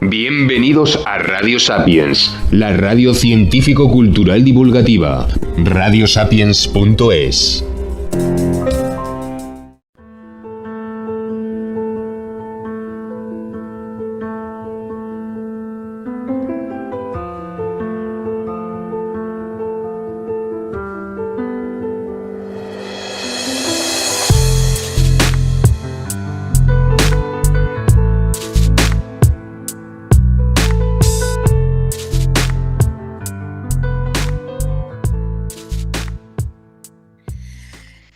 Bienvenidos a Radio Sapiens, la radio científico-cultural divulgativa. Radiosapiens.es.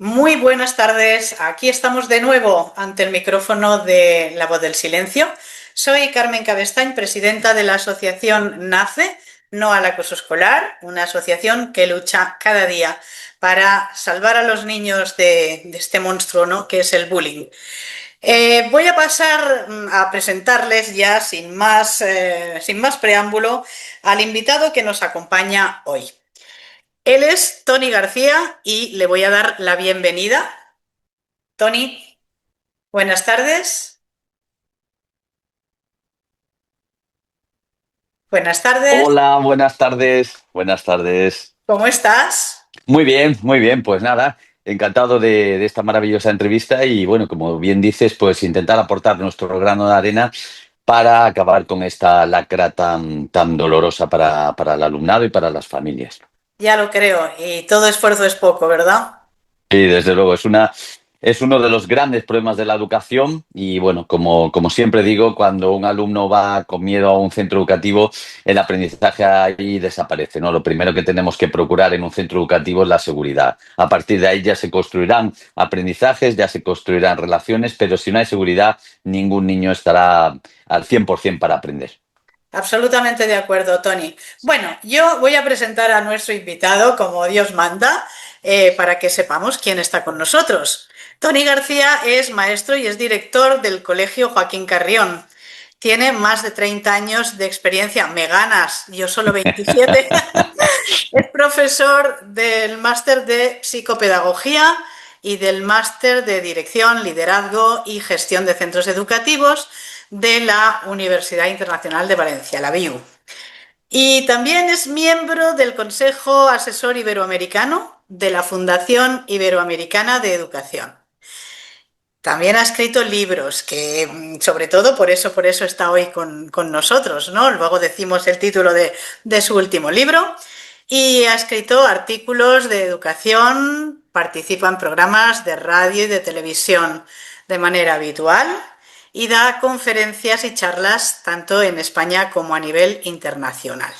Muy buenas tardes, aquí estamos de nuevo ante el micrófono de La Voz del Silencio. Soy Carmen Cabestañ, presidenta de la asociación NACE, No al Acoso Escolar, una asociación que lucha cada día para salvar a los niños de este monstruo, ¿no?, que es el bullying. Voy a pasar a presentarles ya sin más preámbulo al invitado que nos acompaña hoy. Él es Toni García y le voy a dar la bienvenida. Toni, buenas tardes. Buenas tardes. Hola, buenas tardes. Buenas tardes. ¿Cómo estás? Muy bien. Pues nada, encantado de esta maravillosa entrevista y bueno, como bien dices, pues intentar aportar nuestro grano de arena para acabar con esta lacra tan dolorosa para el alumnado y para las familias. Ya lo creo, y todo esfuerzo es poco, ¿verdad? Sí, desde luego, es uno de los grandes problemas de la educación y bueno, como siempre digo, cuando un alumno va con miedo a un centro educativo, el aprendizaje ahí desaparece, ¿no? Lo primero que tenemos que procurar en un centro educativo es la seguridad. A partir de ahí ya se construirán aprendizajes, ya se construirán relaciones, pero si no hay seguridad, ningún niño estará al 100% para aprender. Absolutamente de acuerdo, Toni. Bueno, yo voy a presentar a nuestro invitado como Dios manda, para que sepamos quién está con nosotros. Toni García es maestro y es director del Colegio Joaquín Carrión. Tiene más de 30 años de experiencia. Me ganas, yo solo 27. Es profesor del máster de psicopedagogía y del máster de dirección, liderazgo y gestión de centros educativos de la Universidad Internacional de Valencia, la BIU. Y también es miembro del Consejo Asesor Iberoamericano de la Fundación Iberoamericana de Educación. También ha escrito libros que, sobre todo, por eso está hoy con nosotros, ¿no? Luego decimos el título de su último libro. Y ha escrito artículos de educación, participa en programas de radio y de televisión de manera habitual y da conferencias y charlas tanto en España como a nivel internacional.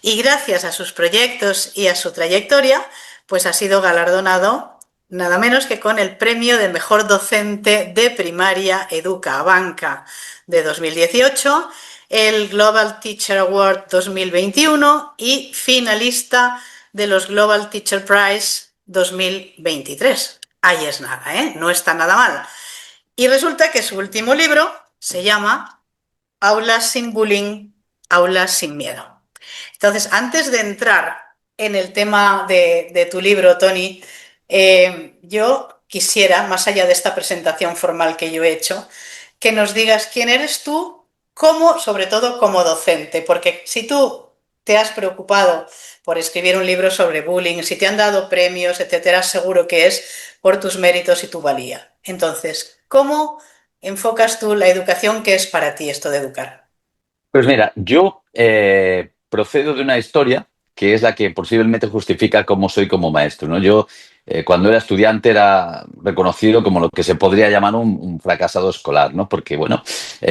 Y gracias a sus proyectos y a su trayectoria, pues ha sido galardonado nada menos que con el premio de Mejor Docente de Primaria Educa Banca de 2018, el Global Teacher Award 2021 y finalista de los Global Teacher Prize 2023. Ahí es nada, ¿eh? No está nada mal. Y resulta que su último libro se llama Aulas sin bullying, aulas sin miedo. Entonces, antes de entrar en el tema de tu libro, Toni, yo quisiera, más allá de esta presentación formal que yo he hecho, que nos digas quién eres tú, sobre todo como docente, porque si tú te has preocupado por escribir un libro sobre bullying, si te han dado premios, etcétera, seguro que es por tus méritos y tu valía. Entonces, ¿cómo enfocas tú la educación? ¿Qué es para ti esto de educar? Pues mira, yo procedo de una historia que es la que posiblemente justifica cómo soy como maestro, ¿no? Yo, cuando era estudiante, era reconocido como lo que se podría llamar un fracasado escolar, ¿no? Porque, bueno,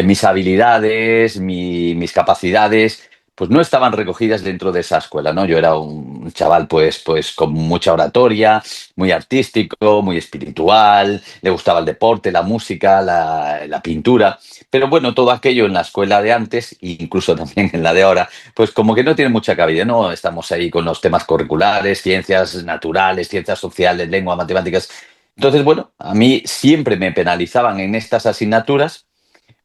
mis habilidades, mis capacidades, pues no estaban recogidas dentro de esa escuela, ¿no? Yo era un chaval, pues con mucha oratoria, muy artístico, muy espiritual, le gustaba el deporte, la música, la pintura. Pero bueno, todo aquello en la escuela de antes, e incluso también en la de ahora, pues como que no tiene mucha cabida, ¿no? Estamos ahí con los temas curriculares, ciencias naturales, ciencias sociales, lengua, matemáticas. Entonces, bueno, a mí siempre me penalizaban en estas asignaturas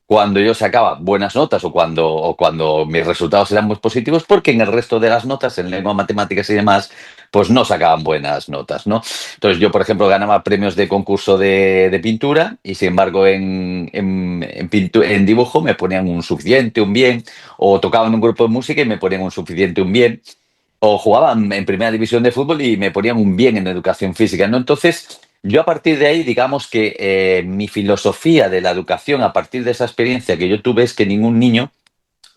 cuando yo sacaba buenas notas o cuando mis resultados eran muy positivos, porque en el resto de las notas, en lengua, matemáticas y demás, pues no sacaban buenas notas, ¿no? Entonces yo, por ejemplo, ganaba premios de concurso de pintura y, sin embargo, en dibujo me ponían un suficiente, un bien, o tocaba en un grupo de música y me ponían un suficiente, un bien. O jugaban en primera división de fútbol y me ponían un bien en educación física, ¿no? Entonces, yo a partir de ahí, digamos que mi filosofía de la educación, a partir de esa experiencia que yo tuve, es que ningún niño,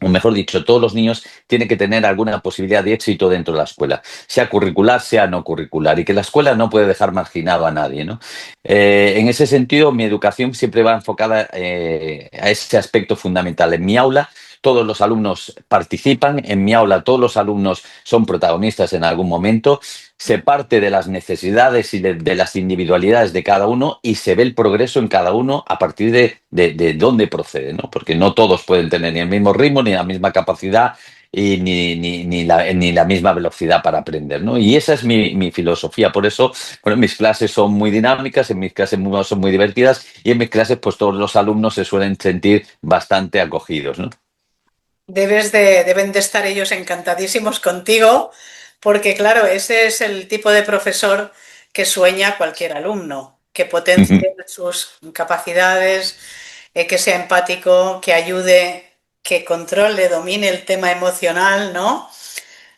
o mejor dicho, todos los niños tienen que tener alguna posibilidad de éxito dentro de la escuela, sea curricular, sea no curricular, y que la escuela no puede dejar marginado a nadie, ¿no? En ese sentido, mi educación siempre va enfocada a ese aspecto fundamental. En mi aula, todos los alumnos participan, en mi aula todos los alumnos son protagonistas en algún momento, se parte de las necesidades y de las individualidades de cada uno y se ve el progreso en cada uno a partir de dónde procede, ¿no? Porque no todos pueden tener ni el mismo ritmo, ni la misma capacidad y ni la misma velocidad para aprender, ¿no? Y esa es mi filosofía. Por eso, bueno, mis clases son muy dinámicas, en mis clases son muy divertidas y en mis clases pues todos los alumnos se suelen sentir bastante acogidos, ¿no? Deben de estar ellos encantadísimos contigo, porque claro, ese es el tipo de profesor que sueña cualquier alumno, que potencie Ujú. sus capacidades, que sea empático, que ayude, que controle, domine el tema emocional, ¿no?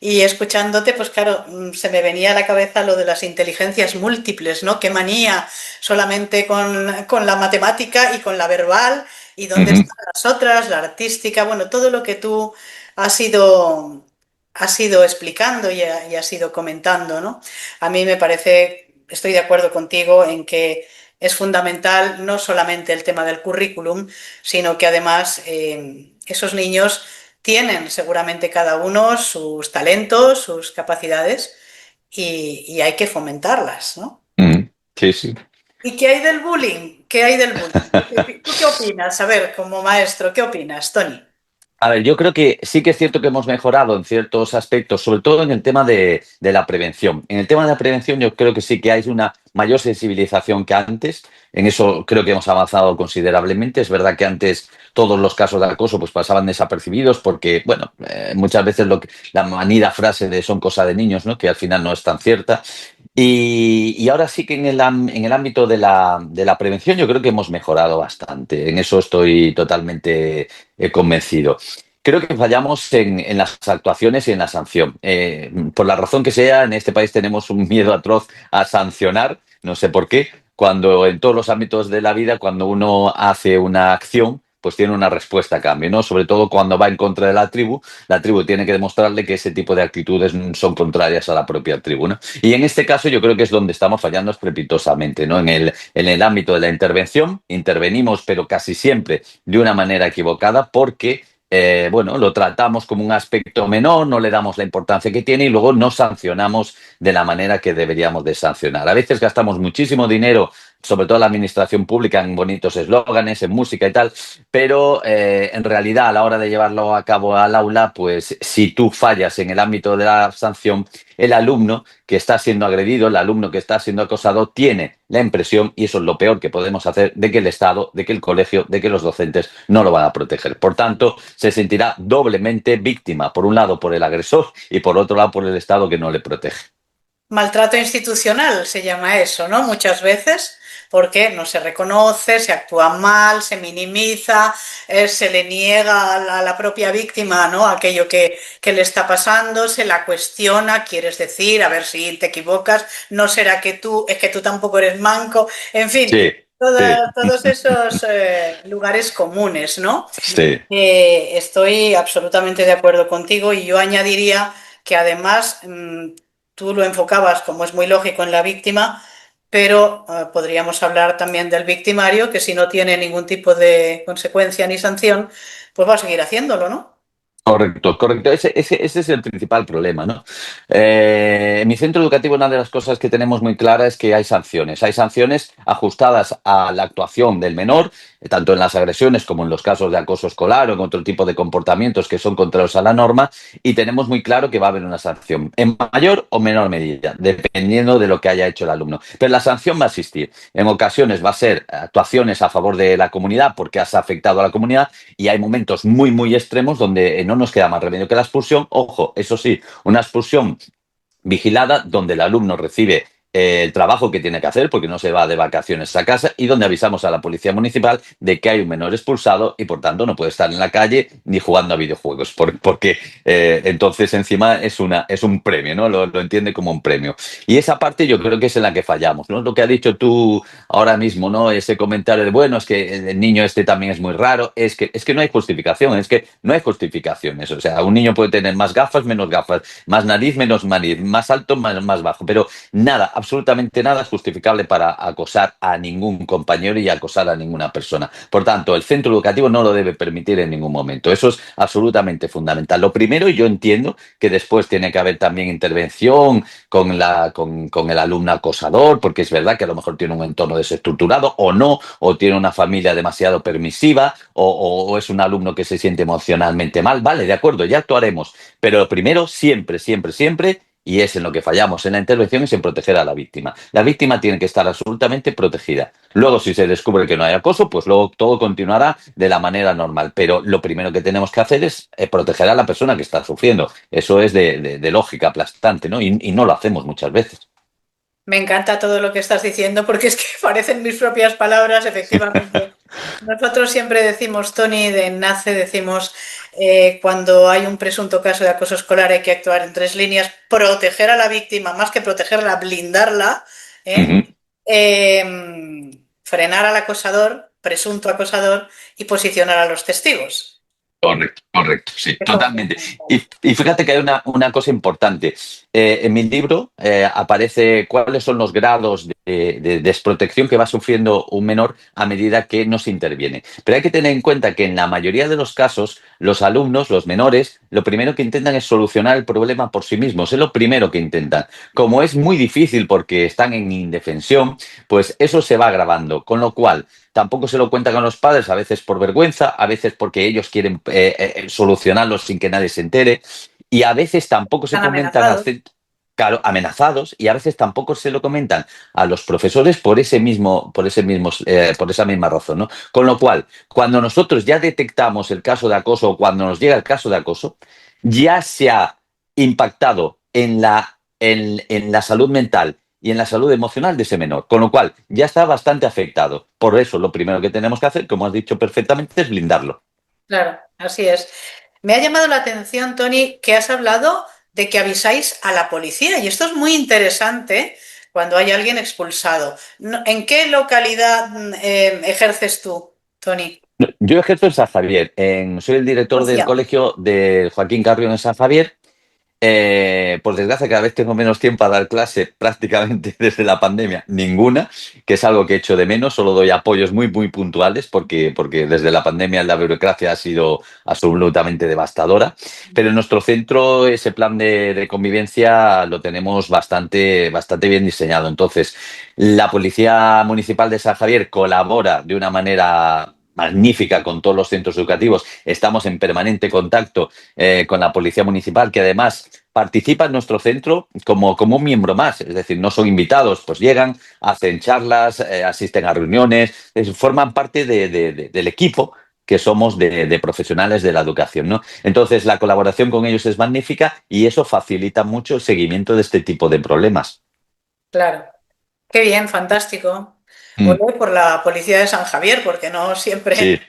Y escuchándote, pues claro, se me venía a la cabeza lo de las inteligencias múltiples, ¿no? Qué manía solamente con la matemática y con la verbal, y dónde Ujú. están las otras, la artística, bueno, todo lo que tú has ido, has ido explicando y has ido comentando, ¿no? A mí me parece, estoy de acuerdo contigo en que es fundamental no solamente el tema del currículum, sino que además esos niños tienen seguramente cada uno sus talentos, sus capacidades y hay que fomentarlas, ¿no? Ujú. Sí, sí. ¿Y qué hay del bullying? ¿Qué hay del bullying? ¿Tú qué opinas? A ver, como maestro, ¿qué opinas, Tony? A ver, yo creo que sí que es cierto que hemos mejorado en ciertos aspectos, sobre todo en el tema de la prevención. En el tema de la prevención yo creo que sí que hay una mayor sensibilización que antes. En eso creo que hemos avanzado considerablemente. Es verdad que antes todos los casos de acoso pues pasaban desapercibidos porque, bueno, muchas veces la manida frase de son cosa de niños, ¿no? Que al final no es tan cierta. Y ahora sí que en el ámbito de la prevención yo creo que hemos mejorado bastante. En eso estoy totalmente convencido. Creo que fallamos en las actuaciones y en la sanción. Por la razón que sea, en este país tenemos un miedo atroz a sancionar, no sé por qué, cuando en todos los ámbitos de la vida, cuando uno hace una acción, pues tiene una respuesta a cambio, ¿no? Sobre todo cuando va en contra de la tribu tiene que demostrarle que ese tipo de actitudes son contrarias a la propia tribu, ¿no? Y en este caso yo creo que es donde estamos fallando estrepitosamente, ¿no? En el ámbito de la intervención, intervenimos, pero casi siempre de una manera equivocada porque bueno, lo tratamos como un aspecto menor, no le damos la importancia que tiene y luego no sancionamos de la manera que deberíamos de sancionar. A veces gastamos muchísimo dinero, sobre todo la administración pública, en bonitos eslóganes, en música y tal, pero en realidad a la hora de llevarlo a cabo al aula, pues si tú fallas en el ámbito de la sanción, el alumno que está siendo agredido, el alumno que está siendo acosado, tiene la impresión, y eso es lo peor que podemos hacer, de que el Estado, de que el colegio, de que los docentes no lo van a proteger. Por tanto, se sentirá doblemente víctima, por un lado por el agresor y por otro lado por el Estado que no le protege. Maltrato institucional se llama eso, ¿no? Muchas veces, porque no se reconoce, se actúa mal, se minimiza, se le niega a la propia víctima, ¿no? Aquello que le está pasando, se la cuestiona, quieres decir, a ver si te equivocas, no será que tú, es que tú tampoco eres manco, en fin, Sí, sí, todos esos lugares comunes, ¿no? sí. Estoy absolutamente de acuerdo contigo y yo añadiría que además tú lo enfocabas, como es muy lógico, en la víctima, pero podríamos hablar también del victimario, que si no tiene ningún tipo de consecuencia ni sanción, pues va a seguir haciéndolo, ¿no? Correcto, correcto. Ese es el principal problema, ¿no? En mi centro educativo una de las cosas que tenemos muy clara es que hay sanciones. Hay sanciones ajustadas a la actuación del menor, tanto en las agresiones como en los casos de acoso escolar o en otro tipo de comportamientos que son contrarios a la norma, y tenemos muy claro que va a haber una sanción, en mayor o menor medida, dependiendo de lo que haya hecho el alumno. Pero la sanción va a existir. En ocasiones va a ser actuaciones a favor de la comunidad porque has afectado a la comunidad, y hay momentos muy extremos donde no nos queda más remedio que la expulsión. Ojo, eso sí, una expulsión vigilada, donde el alumno recibe el trabajo que tiene que hacer porque no se va de vacaciones a casa y donde avisamos a la policía municipal de que hay un menor expulsado y por tanto no puede estar en la calle ni jugando a videojuegos porque entonces encima es un premio, ¿no? Lo entiende como un premio. Y esa parte yo creo que es en la que fallamos, ¿no? Lo que has dicho tú ahora mismo, ¿no? Ese comentario de, bueno, es que el niño este también es muy raro, es que no hay justificación, es que no hay justificaciones. O sea, un niño puede tener más gafas, menos gafas, más nariz, menos nariz, más alto, más bajo, pero nada, absolutamente nada es justificable para acosar a ningún compañero y acosar a ninguna persona. Por tanto, el centro educativo no lo debe permitir en ningún momento. Eso es absolutamente fundamental. Lo primero, y yo entiendo que después tiene que haber también intervención con el alumno acosador, porque es verdad que a lo mejor tiene un entorno desestructurado o no, o tiene una familia demasiado permisiva, o es un alumno que se siente emocionalmente mal. Vale, de acuerdo, ya actuaremos. Pero lo primero, siempre, siempre, siempre, y es en lo que fallamos en la intervención, es en proteger a la víctima. La víctima tiene que estar absolutamente protegida. Luego, si se descubre que no hay acoso, pues luego todo continuará de la manera normal. Pero lo primero que tenemos que hacer es proteger a la persona que está sufriendo. Eso es de lógica aplastante, ¿no? Y no lo hacemos muchas veces. Me encanta todo lo que estás diciendo porque es que parecen mis propias palabras, efectivamente. Nosotros siempre decimos, Tony, de NACE, decimos, cuando hay un presunto caso de acoso escolar hay que actuar en tres líneas: proteger a la víctima, más que protegerla, blindarla, ¿eh? Ujú. Frenar al acosador, presunto acosador, y posicionar a los testigos. Correcto, sí, Eso es totalmente. Y fíjate que hay una cosa importante. En mi libro aparece cuáles son los grados de desprotección que va sufriendo un menor a medida que no se interviene. Pero hay que tener en cuenta que en la mayoría de los casos, los alumnos, los menores, lo primero que intentan es solucionar el problema por sí mismos. Es lo primero que intentan. Como es muy difícil porque están en indefensión, pues eso se va agravando. Con lo cual, tampoco se lo cuentan a los padres, a veces por vergüenza, a veces porque ellos quieren solucionarlo sin que nadie se entere, y a veces tampoco se están comentan amenazados. claro, amenazados, y a veces tampoco se lo comentan a los profesores por esa misma razón, ¿no? Con lo cual, cuando nosotros ya detectamos el caso de acoso o cuando nos llega el caso de acoso, ya se ha impactado en la salud mental y en la salud emocional de ese menor, con lo cual ya está bastante afectado. Por eso lo primero que tenemos que hacer, como has dicho perfectamente, es blindarlo. Claro, así es. Me ha llamado la atención, Tony, que has hablado de que avisáis a la policía, y esto es muy interesante cuando hay alguien expulsado. ¿En qué localidad ejerces tú, Tony? Yo ejerzo en San Javier, soy el director del Murcia. colegio de Joaquín Carrión en San Javier. Por desgracia, cada vez tengo menos tiempo a dar clase, prácticamente desde la pandemia, ninguna, que es algo que echo de menos. Solo doy apoyos muy, muy puntuales porque desde la pandemia la burocracia ha sido absolutamente devastadora. Pero en nuestro centro ese plan de convivencia lo tenemos bastante, bastante bien diseñado. Entonces, la Policía Municipal de San Javier colabora de una manera magnífica con todos los centros educativos. Estamos en permanente contacto con la Policía Municipal, que además participa en nuestro centro como un miembro más. Es decir, no son invitados, pues llegan, hacen charlas, asisten a reuniones, forman parte del equipo que somos de profesionales de la educación, ¿no? Entonces, la colaboración con ellos es magnífica y eso facilita mucho el seguimiento de este tipo de problemas. Claro. Qué bien, fantástico. Mm, Olé por la policía de San Javier, porque no sí, siempre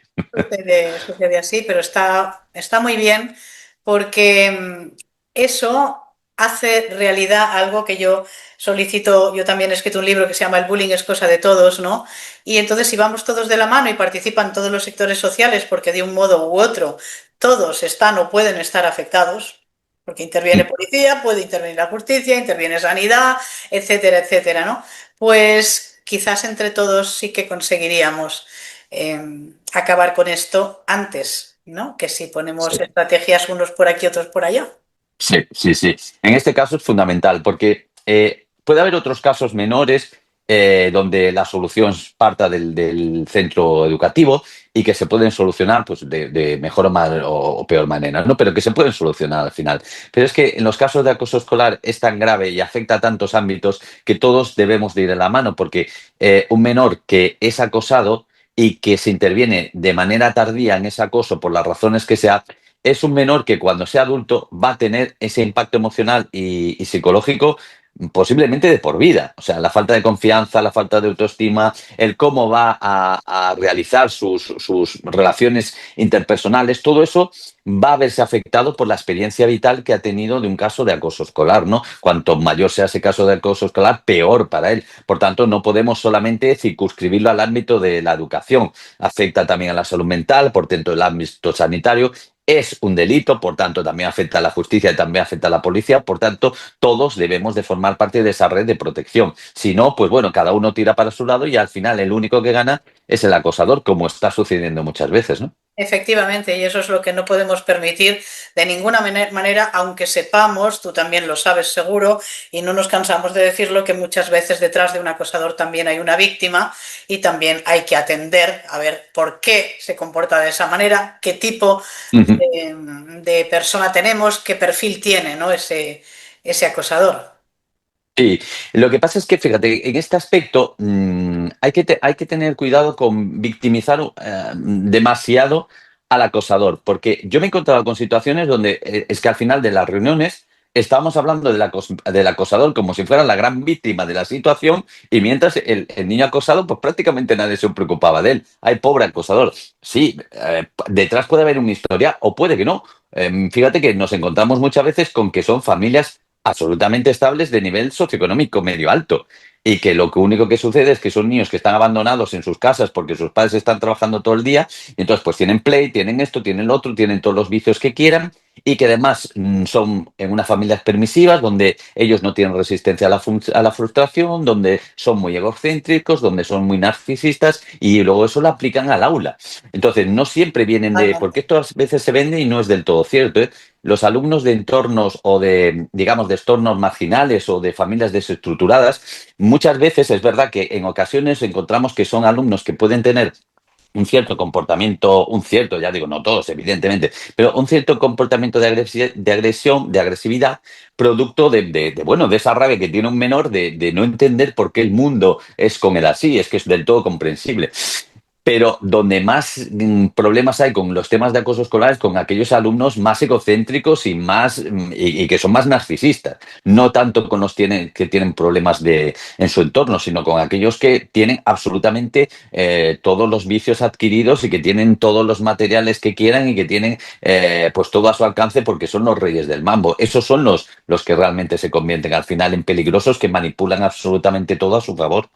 sucede así, pero está muy bien porque eso hace realidad algo que yo solicito. Yo también he escrito un libro que se llama El bullying es cosa de todos, ¿no? Y entonces, si vamos todos de la mano y participan todos los sectores sociales, porque de un modo u otro todos están o pueden estar afectados, porque interviene mm, policía, puede intervenir la justicia, interviene sanidad, etcétera, etcétera, ¿no? Pues quizás entre todos sí que conseguiríamos eh, acabar con esto antes, ¿no? Que si ponemos sí. estrategias unos por aquí, otros por allá. Sí, sí, sí. En este caso es fundamental porque puede haber otros casos menores donde la solución parta del centro educativo y que se pueden solucionar pues, de mejor o peor manera, ¿no? Pero que se pueden solucionar al final. Pero es que en los casos de acoso escolar es tan grave y afecta a tantos ámbitos que todos debemos de ir de la mano porque un menor que es acosado y que se interviene de manera tardía en ese acoso por las razones que sea, es un menor que cuando sea adulto va a tener ese impacto emocional y psicológico posiblemente de por vida. O sea, la falta de confianza, la falta de autoestima, el cómo va a realizar sus relaciones interpersonales, todo eso va a verse afectado por la experiencia vital que ha tenido de un caso de acoso escolar, ¿no? Cuanto mayor sea ese caso de acoso escolar, peor para él. Por tanto, no podemos solamente circunscribirlo al ámbito de la educación. Afecta también a la salud mental, por tanto, el ámbito sanitario. Es un delito, por tanto, también afecta a la justicia y también afecta a la policía. Por tanto, todos debemos de formar parte de esa red de protección. Si no, pues bueno, cada uno tira para su lado y al final el único que gana es el acosador, como está sucediendo muchas veces, ¿no? Efectivamente, y eso es lo que no podemos permitir de ninguna manera, aunque sepamos, tú también lo sabes seguro, y no nos cansamos de decirlo, que muchas veces detrás de un acosador también hay una víctima y también hay que atender a ver por qué se comporta de esa manera, qué tipo Ujú. de persona tenemos, qué perfil tiene, ¿no? ese acosador. Sí, lo que pasa es que, fíjate, en este aspecto hay que tener cuidado con victimizar demasiado al acosador, porque yo me he encontrado con situaciones donde es que al final de las reuniones estábamos hablando del acosador como si fuera la gran víctima de la situación y mientras el niño acosado, pues prácticamente nadie se preocupaba de él. Ay, pobre acosador. Sí, detrás puede haber una historia o puede que no. Fíjate que nos encontramos muchas veces con que son familias absolutamente estables de nivel socioeconómico medio alto y que lo único que sucede es que son niños que están abandonados en sus casas porque sus padres están trabajando todo el día y entonces pues tienen play, tienen esto, tienen lo otro, tienen todos los vicios que quieran y que además son en unas familias permisivas donde ellos no tienen resistencia a a la frustración, donde son muy egocéntricos, donde son muy narcisistas y luego eso lo aplican al aula. Entonces no siempre vienen de, Totalmente. porque esto a veces se vende y no es del todo cierto, ¿eh? Los alumnos de entornos o de, digamos, de entornos marginales o de familias desestructuradas, muchas veces es verdad que en ocasiones encontramos que son alumnos que pueden tener un cierto comportamiento, un cierto, ya digo, no todos, evidentemente, pero un cierto comportamiento de agresión, de agresividad, producto bueno, de esa rabia que tiene un menor de no entender por qué el mundo es con él así, es que es del todo comprensible. Pero donde más problemas hay con los temas de acoso escolar es con aquellos alumnos más egocéntricos y más y que son más narcisistas. No tanto con los que tienen problemas en su entorno, sino con aquellos que tienen absolutamente todos los vicios adquiridos y que tienen todos los materiales que quieran y que tienen pues todo a su alcance porque son los reyes del mambo. Esos son los que realmente se convierten al final en peligrosos que manipulan absolutamente todo a su favor.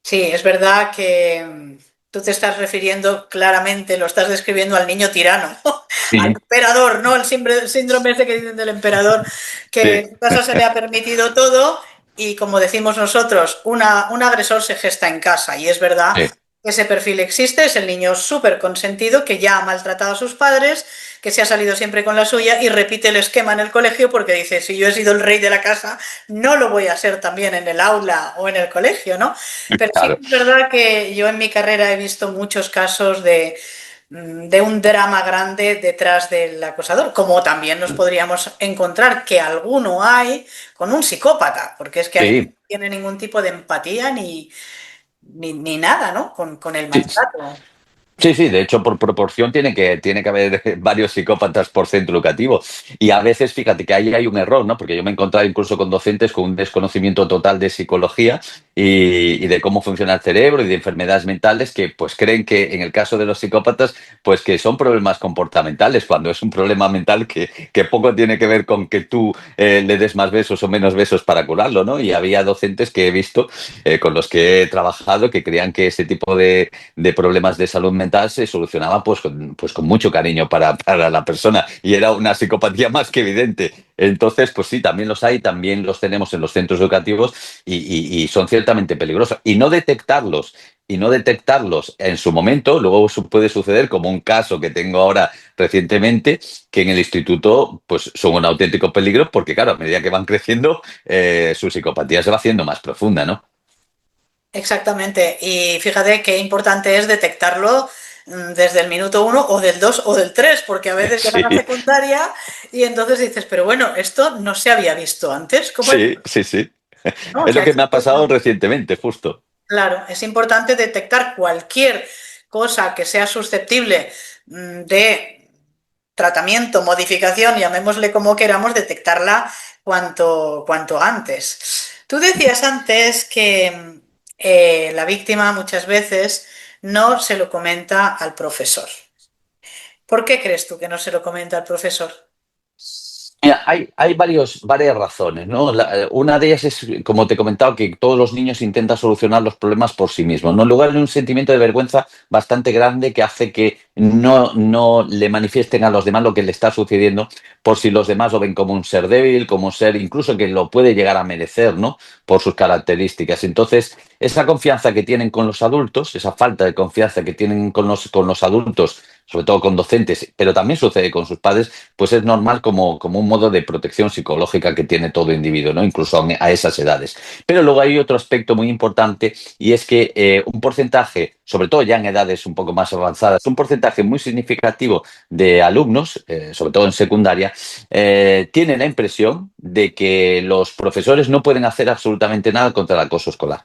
Sí, es verdad que tú te estás refiriendo claramente, lo estás describiendo al niño tirano, al Sí, emperador, ¿no? El síndrome ese que dicen del emperador, que sí, en su casa se le ha permitido todo y como decimos nosotros, un agresor se gesta en casa y es verdad sí. que ese perfil existe, es el niño súper consentido que ya ha maltratado a sus padres, que se ha salido siempre con la suya y repite el esquema en el colegio porque dice, si yo he sido el rey de la casa, no lo voy a ser también en el aula o en el colegio, ¿no? Pero sí Claro. que es verdad que yo en mi carrera he visto muchos casos de un drama grande detrás del acosador, como también nos podríamos encontrar que alguno hay con un psicópata, porque es que ahí no Sí, tiene ningún tipo de empatía ni nada, ¿no? Con el sí, maltrato. sí, sí, de hecho, por proporción tiene que haber varios psicópatas por centro educativo. Y a veces, fíjate que ahí hay un error, ¿no? Porque yo me he encontrado incluso con docentes con un desconocimiento total de psicología y de cómo funciona el cerebro y de enfermedades mentales que pues creen que en el caso de los psicópatas, pues que son problemas comportamentales, cuando es un problema mental que poco tiene que ver con que tú le des más besos o menos besos para curarlo, ¿no? Y había docentes que he visto con los que he trabajado que creían que ese tipo de problemas de salud mental se solucionaba pues con mucho cariño para la persona y era una psicopatía más que evidente. Entonces, pues sí, también los hay, también los tenemos en los centros educativos y son ciertamente peligrosos. Y no detectarlos en su momento, luego puede suceder como un caso que tengo ahora recientemente, que en el instituto pues son un auténtico peligro porque claro, a medida que van creciendo, su psicopatía se va haciendo más profunda, ¿no? Exactamente. Y fíjate qué importante es detectarlo desde el minuto uno o del dos o del tres, porque a veces llegan a Sí, secundaria y entonces dices, pero bueno, esto no se había visto antes. ¿Cómo es? sí, sí, sí. ¿No? O Es lo sea, que es me ha pasado importante. recientemente, justo. Claro, es importante detectar cualquier cosa que sea susceptible de tratamiento, modificación, llamémosle como queramos, detectarla cuanto antes. Tú decías antes que la víctima muchas veces no se lo comenta al profesor. ¿Por qué crees tú que no se lo comenta al profesor? Mira, hay varias razones, ¿no? Una de ellas es, como te he comentado, que todos los niños intentan solucionar los problemas por sí mismos, ¿no? En lugar de un sentimiento de vergüenza bastante grande que hace que no le manifiesten a los demás lo que le está sucediendo, por si los demás lo ven como un ser débil, como un ser incluso que lo puede llegar a merecer, ¿no? Por sus características. Entonces, esa confianza que tienen con los adultos, esa falta de confianza que tienen con los adultos, sobre todo con docentes, pero también sucede con sus padres, pues es normal como un modo de protección psicológica que tiene todo individuo, ¿no? Incluso a esas edades. Pero luego hay otro aspecto muy importante y es que un porcentaje, sobre todo ya en edades un poco más avanzadas, un porcentaje muy significativo de alumnos, sobre todo en secundaria, tiene la impresión de que los profesores no pueden hacer absolutamente nada contra el acoso escolar.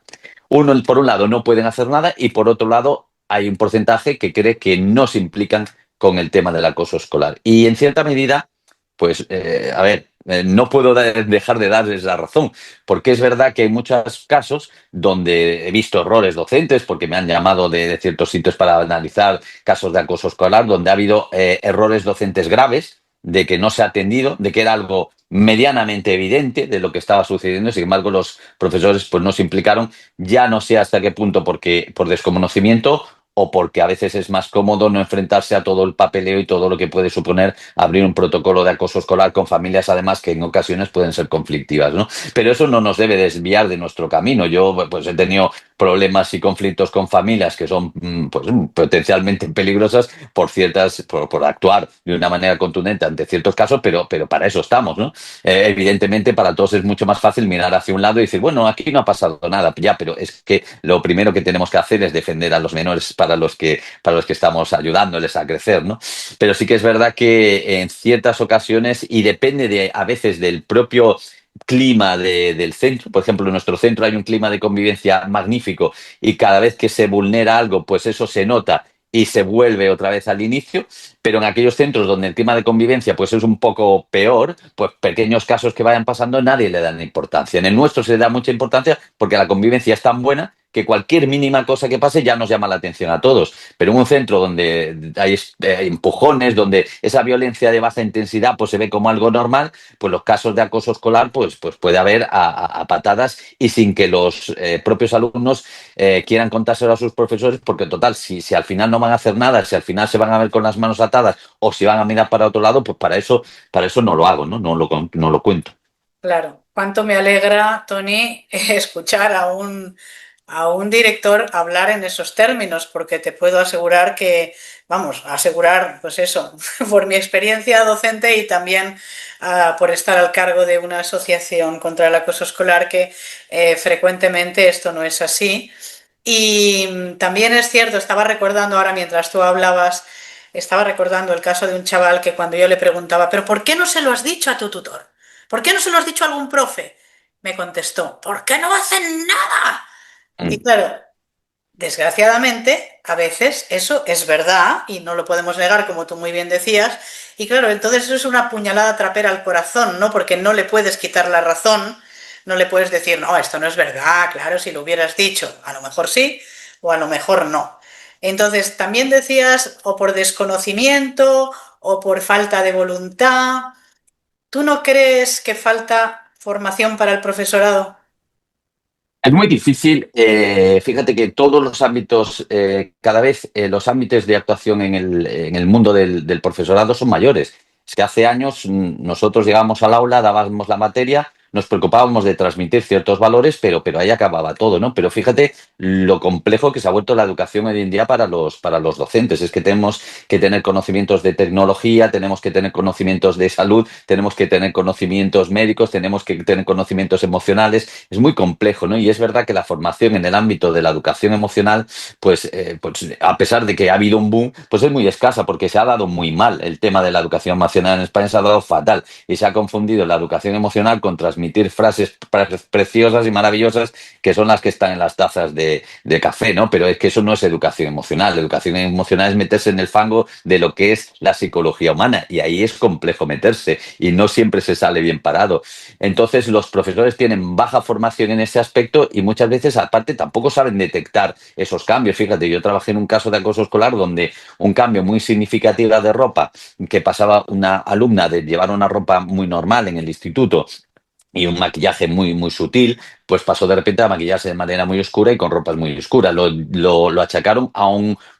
Por un lado, no pueden hacer nada y por otro lado, hay un porcentaje que cree que no se implican con el tema del acoso escolar. Y en cierta medida, pues, a ver, no puedo dejar de darles la razón, porque es verdad que hay muchos casos donde he visto errores docentes, porque me han llamado de ciertos sitios para analizar casos de acoso escolar, donde ha habido errores docentes graves, de que no se ha atendido, de que era algo medianamente evidente de lo que estaba sucediendo, sin embargo los profesores pues no se implicaron, ya no sé hasta qué punto porque por desconocimiento o porque a veces es más cómodo no enfrentarse a todo el papeleo y todo lo que puede suponer abrir un protocolo de acoso escolar con familias, además, que en ocasiones pueden ser conflictivas, ¿no? Pero eso no nos debe desviar de nuestro camino. Yo, pues, he tenido problemas y conflictos con familias que son pues, potencialmente peligrosas por actuar de una manera contundente ante ciertos casos, pero para eso estamos, ¿no? Evidentemente, para todos es mucho más fácil mirar hacia un lado y decir, bueno, aquí no ha pasado nada, ya, pero es que lo primero que tenemos que hacer es defender a los menores para los que estamos ayudándoles a crecer, ¿no? Pero sí que es verdad que en ciertas ocasiones, y depende a veces del propio clima del centro, por ejemplo, en nuestro centro hay un clima de convivencia magnífico y cada vez que se vulnera algo, pues eso se nota y se vuelve otra vez al inicio, pero en aquellos centros donde el clima de convivencia pues es un poco peor, pues pequeños casos que vayan pasando nadie le da importancia. En el nuestro se le da mucha importancia porque la convivencia es tan buena que cualquier mínima cosa que pase ya nos llama la atención a todos. Pero en un centro donde hay empujones, donde esa violencia de baja intensidad pues se ve como algo normal, pues los casos de acoso escolar pues puede haber a patadas y sin que los propios alumnos quieran contárselo a sus profesores, porque total, si al final no van a hacer nada, si al final se van a ver con las manos atadas o si van a mirar para otro lado, pues para eso no lo hago, ¿no? No lo cuento. Claro, cuánto me alegra, Tony, escuchar a un director hablar en esos términos, porque te puedo asegurar que, vamos, asegurar, pues eso, por mi experiencia docente y también por estar al cargo de una asociación contra el acoso escolar, que frecuentemente esto no es así. Y también es cierto, estaba recordando ahora mientras tú hablabas, estaba recordando el caso de un chaval que cuando yo le preguntaba, ¿pero por qué no se lo has dicho a tu tutor? ¿Por qué no se lo has dicho a algún profe? Me contestó, ¿por qué no hacen nada? Y claro, desgraciadamente, a veces eso es verdad y no lo podemos negar, como tú muy bien decías. Y claro, entonces eso es una puñalada trapera al corazón, ¿no? Porque no le puedes quitar la razón, no le puedes decir, no, esto no es verdad, claro, si lo hubieras dicho, a lo mejor sí o a lo mejor no. Entonces, también decías, o por desconocimiento o por falta de voluntad. ¿Tú no crees que falta formación para el profesorado? Es muy difícil. Fíjate que todos los ámbitos, cada vez los ámbitos de actuación en el mundo del profesorado son mayores. Es que hace años nosotros llegábamos al aula, dábamos la materia, nos preocupábamos de transmitir ciertos valores, pero ahí acababa todo, ¿no? Pero fíjate lo complejo que se ha vuelto la educación hoy en día para los docentes. Es que tenemos que tener conocimientos de tecnología, tenemos que tener conocimientos de salud, tenemos que tener conocimientos médicos, tenemos que tener conocimientos emocionales. Es muy complejo, ¿no? Y es verdad que la formación en el ámbito de la educación emocional, pues a pesar de que ha habido un boom, pues es muy escasa porque se ha dado muy mal. El tema de la educación emocional en España se ha dado fatal y se ha confundido la educación emocional con transmitir emitir frases preciosas y maravillosas que son las que están en las tazas de café, ¿no? Pero es que eso no es educación emocional. La educación emocional es meterse en el fango de lo que es la psicología humana y ahí es complejo meterse y no siempre se sale bien parado. Entonces los profesores tienen baja formación en ese aspecto y muchas veces aparte tampoco saben detectar esos cambios. Fíjate, yo trabajé en un caso de acoso escolar donde un cambio muy significativo de ropa que pasaba una alumna de llevar una ropa muy normal en el instituto y un maquillaje muy, muy sutil, pues pasó de repente a maquillarse de manera muy oscura y con ropas muy oscuras. Lo achacaron a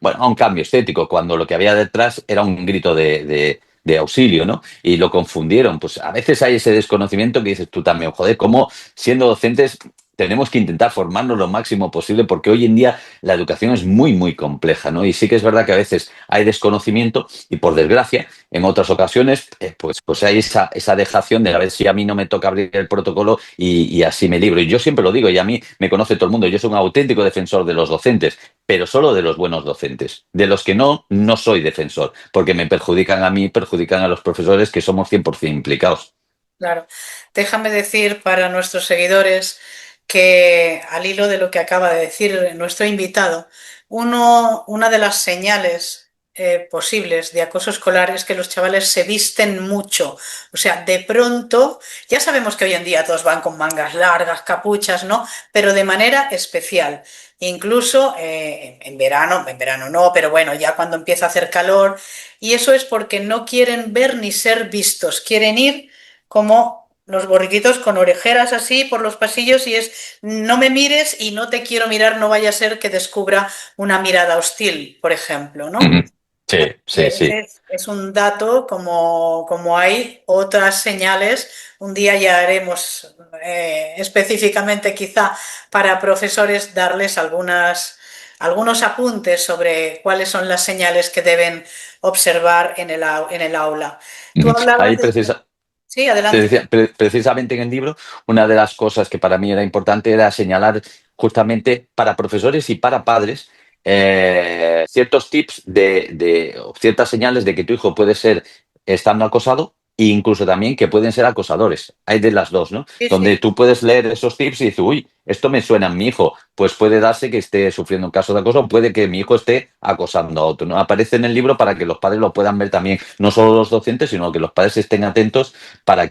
bueno, a un cambio estético, cuando lo que había detrás era un grito de auxilio, ¿no? Y lo confundieron. Pues a veces hay ese desconocimiento que dices tú también, joder, cómo siendo docentes tenemos que intentar formarnos lo máximo posible porque hoy en día la educación es muy, muy compleja, ¿no? Y sí que es verdad que a veces hay desconocimiento y por desgracia en otras ocasiones pues hay esa dejación de a ver si a mí no me toca abrir el protocolo y así me libro. Y yo siempre lo digo y a mí me conoce todo el mundo, yo soy un auténtico defensor de los docentes, pero solo de los buenos docentes. De los que no, no soy defensor, porque me perjudican a mí, perjudican a los profesores que somos 100% implicados. Claro. Déjame decir para nuestros seguidores que al hilo de lo que acaba de decir nuestro invitado, una de las señales posibles de acoso escolar es que los chavales se visten mucho. O sea, de pronto, ya sabemos que hoy en día todos van con mangas largas, capuchas, ¿no? Pero de manera especial. Incluso en verano no, pero bueno, ya cuando empieza a hacer calor. Y eso es porque no quieren ver ni ser vistos, quieren ir como los borriquitos con orejeras así por los pasillos y es no me mires y no te quiero mirar, no vaya a ser que descubra una mirada hostil, por ejemplo, ¿no? Ujú. Sí, sí, sí. Es un dato como hay otras señales. Un día ya haremos específicamente quizá para profesores darles algunos apuntes sobre cuáles son las señales que deben observar en el aula. Tú Ujú. hablabas Ahí de... Sí, te adelante. decía, precisamente en el libro, una de las cosas que para mí era importante era señalar justamente para profesores y para padres ciertos tips o ciertas señales de que tu hijo puede ser estando acosado e incluso también que pueden ser acosadores. Hay de las dos, ¿no? Sí, Donde sí. tú puedes leer esos tips y dices, uy, esto me suena a mi hijo. Pues puede darse que esté sufriendo un caso de acoso, puede que mi hijo esté acosando a otro, ¿no? Aparece en el libro para que los padres lo puedan ver también, no solo los docentes, sino que los padres estén atentos para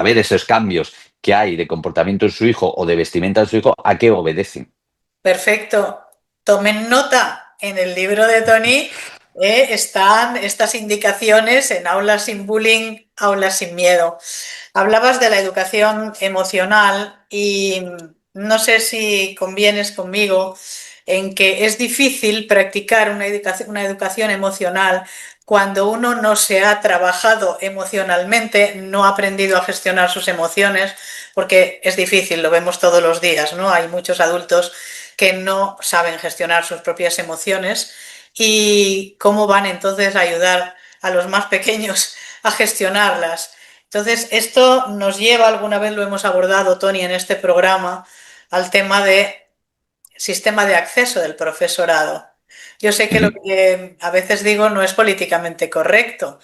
ver esos cambios que hay de comportamiento en su hijo o de vestimenta en su hijo, a qué obedecen. Perfecto. Tomen nota. En el libro de Tony están estas indicaciones en Aulas sin bullying, aulas sin miedo. Hablabas de la educación emocional y no sé si convienes conmigo en que es difícil practicar una educación emocional cuando uno no se ha trabajado emocionalmente, no ha aprendido a gestionar sus emociones, porque es difícil, lo vemos todos los días, ¿no? Hay muchos adultos que no saben gestionar sus propias emociones y cómo van entonces a ayudar a los más pequeños a gestionarlas. Entonces, esto nos lleva, alguna vez lo hemos abordado, Tony, en este programa, al tema de sistema de acceso del profesorado. Yo sé que lo que a veces digo no es políticamente correcto,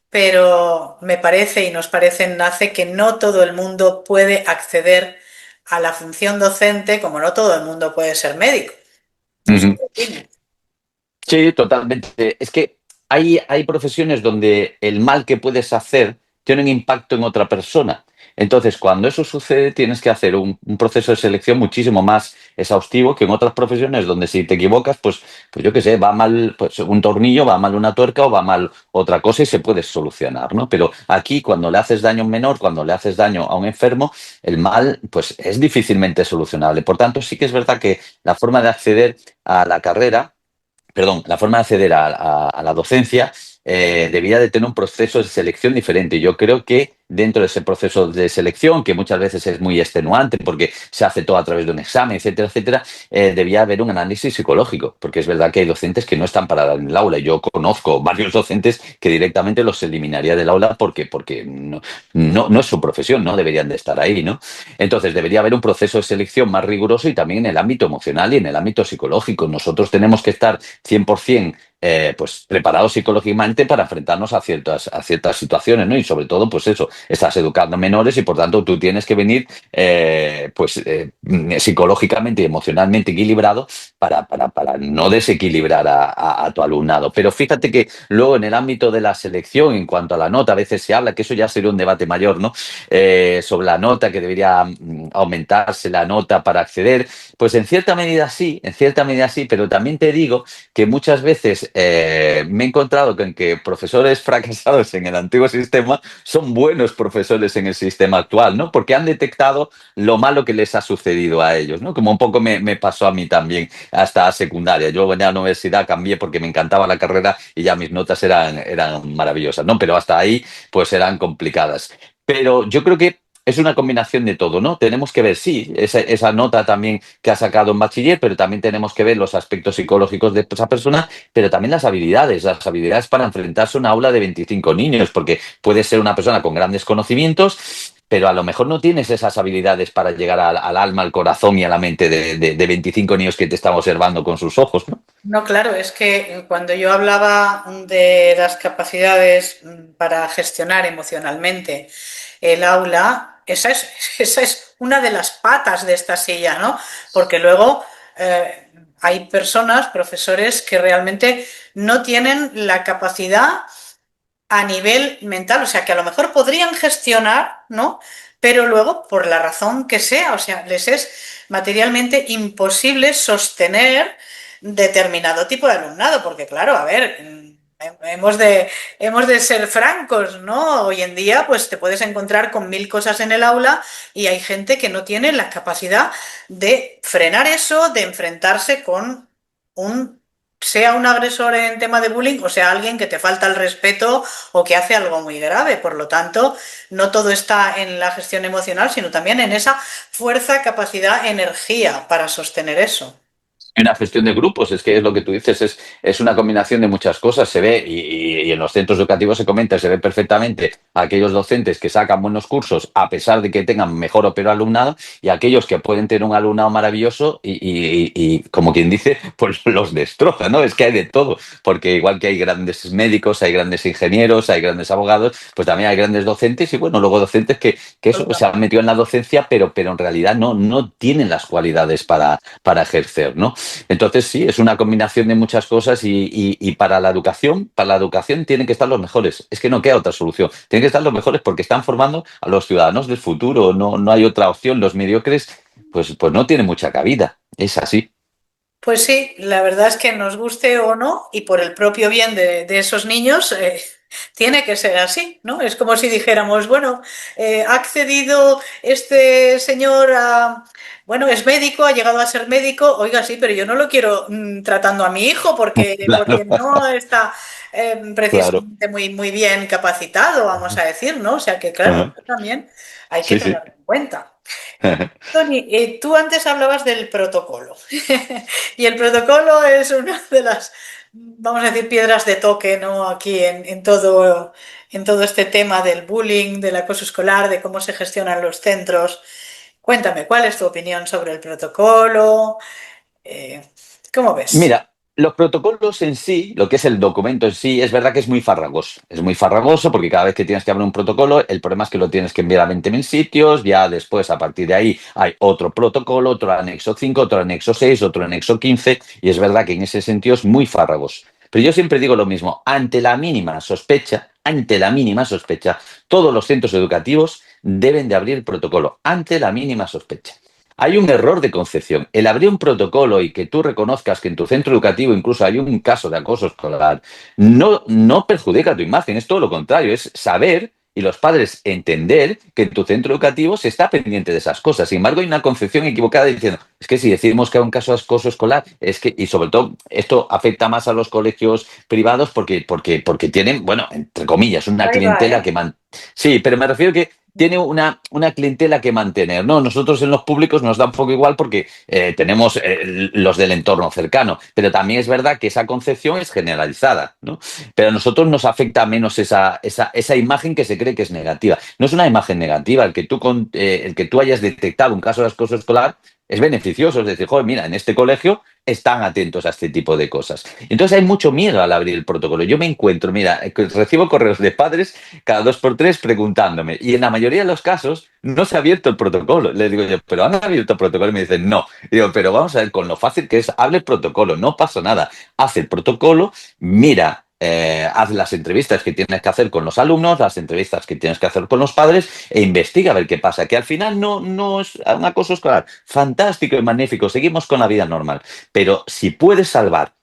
pero me parece y nos parece en NACE que no todo el mundo puede acceder a la función docente, como no todo el mundo puede ser médico. No sé Ujú. qué opinas. Sí, totalmente. Es que hay profesiones donde el mal que puedes hacer tiene un impacto en otra persona. Entonces, cuando eso sucede, tienes que hacer un proceso de selección muchísimo más exhaustivo que en otras profesiones donde si te equivocas, pues yo qué sé, va mal pues, un tornillo, va mal una tuerca o va mal otra cosa y se puede solucionar, ¿no? Pero aquí, cuando le haces daño a un menor, cuando le haces daño a un enfermo, el mal, pues es difícilmente solucionable. Por tanto, sí que es verdad que la forma de acceder a la carrera la forma de acceder a la docencia debía de tener un proceso de selección diferente. Yo creo que dentro de ese proceso de selección, que muchas veces es muy extenuante porque se hace todo a través de un examen, etcétera, etcétera, debía haber un análisis psicológico, porque es verdad que hay docentes que no están para dar en el aula. Yo conozco varios docentes que directamente los eliminaría del aula porque no es su profesión, no deberían de estar ahí, ¿no? Entonces debería haber un proceso de selección más riguroso y también en el ámbito emocional y en el ámbito psicológico. Nosotros tenemos que estar 100% pues preparados psicológicamente para enfrentarnos a ciertas situaciones, ¿no? Y sobre todo, pues eso, estás educando menores y por tanto tú tienes que venir psicológicamente y emocionalmente equilibrado para no desequilibrar a tu alumnado. Pero fíjate que luego en el ámbito de la selección, en cuanto a la nota, a veces se habla, que eso ya sería un debate mayor, ¿no? Sobre la nota, que debería aumentarse la nota para acceder. Pues en cierta medida sí, pero también te digo que muchas veces me he encontrado con que profesores fracasados en el antiguo sistema son buenos profesores en el sistema actual, ¿no? Porque han detectado lo malo que les ha sucedido a ellos, ¿no? Como un poco me pasó a mí también hasta secundaria. Yo en la universidad cambié porque me encantaba la carrera y ya mis notas eran maravillosas, ¿no? Pero hasta ahí pues eran complicadas. Pero yo creo que es una combinación de todo, ¿no? Tenemos que ver, sí, esa nota también que ha sacado en bachiller, pero también tenemos que ver los aspectos psicológicos de esa persona, pero también las habilidades para enfrentarse a una aula de 25 niños, porque puede ser una persona con grandes conocimientos, pero a lo mejor no tienes esas habilidades para llegar al alma, al corazón y a la mente de 25 niños que te están observando con sus ojos, ¿no? No, claro, es que cuando yo hablaba de las capacidades para gestionar emocionalmente el aula, esa es una de las patas de esta silla, ¿no? Porque luego hay personas, profesores, que realmente no tienen la capacidad a nivel mental, o sea, que a lo mejor podrían gestionar, ¿no? Pero luego, por la razón que sea, o sea, les es materialmente imposible sostener determinado tipo de alumnado, porque claro, a ver, hemos de ser francos, ¿no? Hoy en día, pues te puedes encontrar con mil cosas en el aula y hay gente que no tiene la capacidad de frenar eso, de enfrentarse con un sea un agresor en tema de bullying o sea alguien que te falta el respeto o que hace algo muy grave. Por lo tanto, no todo está en la gestión emocional, sino también en esa fuerza, capacidad, energía para sostener eso. Una gestión de grupos, es que es lo que tú dices, es una combinación de muchas cosas. Se ve, y en los centros educativos se comenta, se ve perfectamente a aquellos docentes que sacan buenos cursos a pesar de que tengan mejor o peor alumnado, y aquellos que pueden tener un alumnado maravilloso y como quien dice, pues los destroza, ¿no? Es que hay de todo, porque igual que hay grandes médicos, hay grandes ingenieros, hay grandes abogados, pues también hay grandes docentes y bueno, luego docentes que eso pues, se han metido en la docencia, pero en realidad no tienen las cualidades para ejercer, ¿no? Entonces, sí, es una combinación de muchas cosas y para la educación tienen que estar los mejores. Es que no queda otra solución. Tienen que estar los mejores porque están formando a los ciudadanos del futuro. No hay otra opción. Los mediocres, pues no tienen mucha cabida. Es así. Pues sí, la verdad es que nos guste o no, y por el propio bien de esos niños, tiene que ser así, ¿no? Es como si dijéramos, bueno, ha accedido este señor a, bueno, es médico, ha llegado a ser médico, oiga, sí, pero yo no lo quiero tratando a mi hijo porque Claro, no está claro. precisamente muy bien capacitado, vamos a decir, ¿no? O sea que, claro, Ajá. eso también hay que Sí, sí. tenerlo en cuenta. Tony, tú antes hablabas del protocolo y el protocolo es una de las, vamos a decir, piedras de toque, ¿no? Aquí en todo este tema del bullying, del acoso escolar, de cómo se gestionan los centros. Cuéntame, ¿cuál es tu opinión sobre el protocolo? Eh, ¿Cómo ves? Mira, los protocolos en sí, lo que es el documento en sí, es verdad que es muy farragoso. Es muy farragoso porque cada vez que tienes que abrir un protocolo, el problema es que lo tienes que enviar a 20.000 sitios, ya después, a partir de ahí, hay otro protocolo, otro anexo 5, otro anexo 6, otro anexo 15, y es verdad que en ese sentido es muy farragoso. Pero yo siempre digo lo mismo, ante la mínima sospecha, todos los centros educativos deben de abrir protocolo, ante la mínima sospecha. Hay un error de concepción. El abrir un protocolo y que tú reconozcas que en tu centro educativo incluso hay un caso de acoso escolar, no perjudica tu imagen, es todo lo contrario, es saber y los padres entender que en tu centro educativo se está pendiente de esas cosas. Sin embargo, hay una concepción equivocada diciendo, es que si decimos que hay un caso de acoso escolar, es que, y sobre todo, esto afecta más a los colegios privados porque tienen, bueno, entre comillas, una Ahí va, clientela ¿eh? que Sí, pero me refiero que tiene una clientela que mantener, ¿no? Nosotros en los públicos nos da un poco igual porque tenemos los del entorno cercano, pero también es verdad que esa concepción es generalizada, ¿no? Pero a nosotros nos afecta menos esa imagen que se cree que es negativa. No es una imagen negativa, el que tú hayas detectado un caso de acoso escolar es beneficioso, es decir, joder, mira, en este colegio están atentos a este tipo de cosas. Entonces hay mucho miedo al abrir el protocolo. Yo me encuentro, mira, recibo correos de padres cada 2 por 3 preguntándome, y en la mayoría de los casos no se ha abierto el protocolo. Les digo yo, ¿pero han abierto el protocolo? Y me dicen, no. Y digo, pero vamos a ver, con lo fácil que es, hable el protocolo, no pasa nada. Haz el protocolo, mira, haz las entrevistas que tienes que hacer con los alumnos, las entrevistas que tienes que hacer con los padres e investiga a ver qué pasa. Que al final no es un acoso escolar. Fantástico y magnífico, seguimos con la vida normal. Pero si puedes salvar